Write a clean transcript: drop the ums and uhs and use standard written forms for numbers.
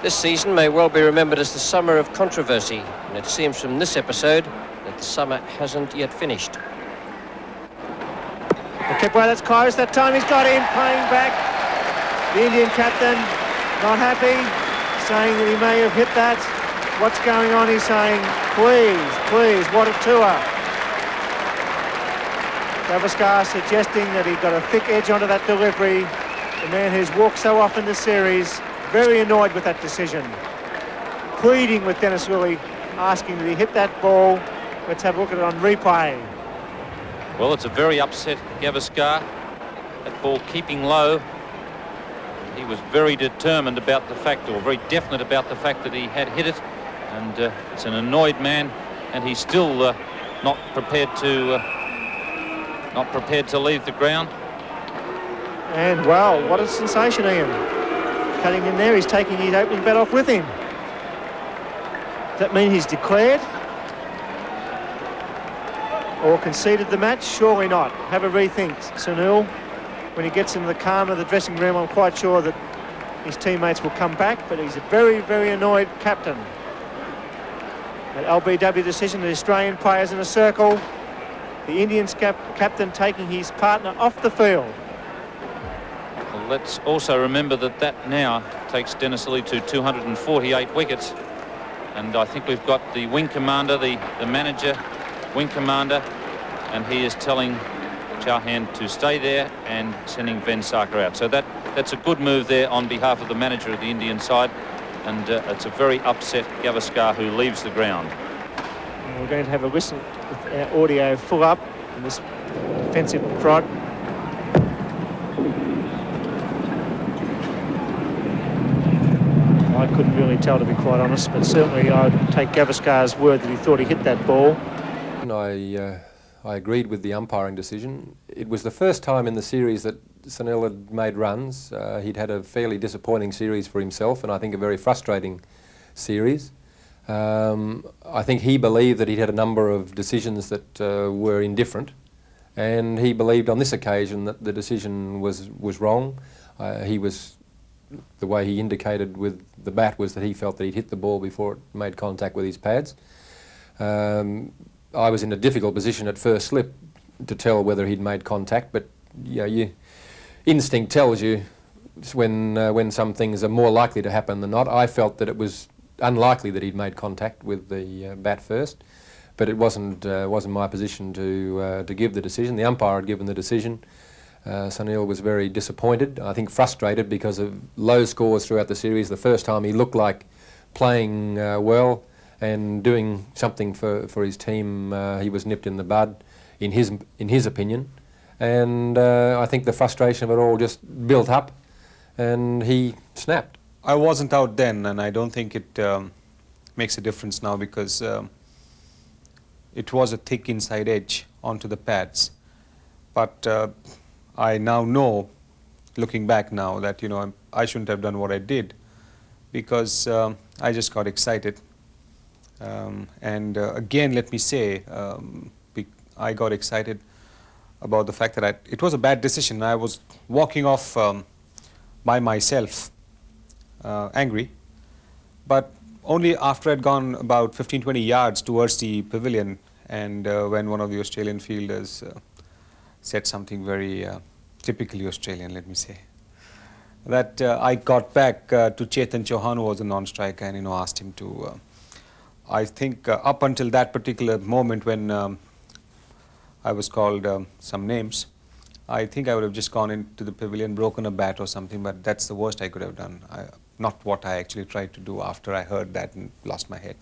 This season may well be remembered as the summer of controversy, and it seems from this episode that the summer hasn't yet finished. Kept well, that's Kyrus that time. He's got him, playing back. The Indian captain, not happy, saying that he may have hit that. What's going on? He's saying, please, please, what a tour. Gavaskar suggesting that he got a thick edge onto that delivery. The man who's walked so often this series, very annoyed with that decision. Pleading with Dennis Lilly, asking that he hit that ball. Let's have a look at it on replay. Well, it's a very upset Gavaskar. That ball keeping low. He was very determined about the fact, or very definite about the fact that he had hit it. And it's an annoyed man, and he's still not prepared to leave the ground. And wow, what a sensation, Ian. Cutting in there, he's taking his opening bat off with him. Does that mean he's declared? Or conceded the match? Surely not. Have a rethink, Sunil. When he gets into the calm of the dressing room, I'm quite sure that his teammates will come back, but he's a very, very annoyed captain. An LBW decision, the Australian players in a circle. The Indians captain taking his partner off the field. Well, let's also remember that now takes Dennis Lilly to 248 wickets. And I think we've got the wing commander, the manager, wing commander, and he is telling Chauhan to stay there and sending Gavaskar out. So that's a good move there on behalf of the manager of the Indian side, and it's a very upset Gavaskar who leaves the ground. And we're going to have a listen with our audio full up in this defensive prod. I couldn't really tell, to be quite honest, but certainly I'd take Gavaskar's word that he thought he hit that ball. I agreed with the umpiring decision. It was the first time in the series that Sunil had made runs. He'd had a fairly disappointing series for himself, and I think a very frustrating series. I think he believed that he'd had a number of decisions that were indifferent, and he believed on this occasion that the decision was wrong. The way he indicated with the bat was that he felt that he'd hit the ball before it made contact with his pads. I was in a difficult position at first slip to tell whether he'd made contact, but instinct tells you when some things are more likely to happen than not. I felt that it was unlikely that he'd made contact with the bat first, but it wasn't my position to give the decision. The umpire had given the decision. Sunil was very disappointed, I think frustrated, because of low scores throughout the series. The first time he looked like playing well and doing something for his team, he was nipped in the bud, in his opinion. And I think the frustration of it all just built up, and he snapped. I wasn't out then, and I don't think it makes a difference now, because it was a thick inside edge onto the pads. But I now know, looking back now, that I shouldn't have done what I did, because I just got excited. Again, let me say, I got excited about the fact that it was a bad decision. I was walking off by myself, angry, but only after I'd gone about 15-20 yards towards the pavilion, and when one of the Australian fielders said something very typically Australian, let me say, that I got back to Chetan Chauhan, who was a non-striker, and asked him to. I think up until that particular moment when I was called some names, I think I would have just gone into the pavilion, broken a bat or something, but that's the worst I could have done. Not what I actually tried to do after I heard that and lost my head.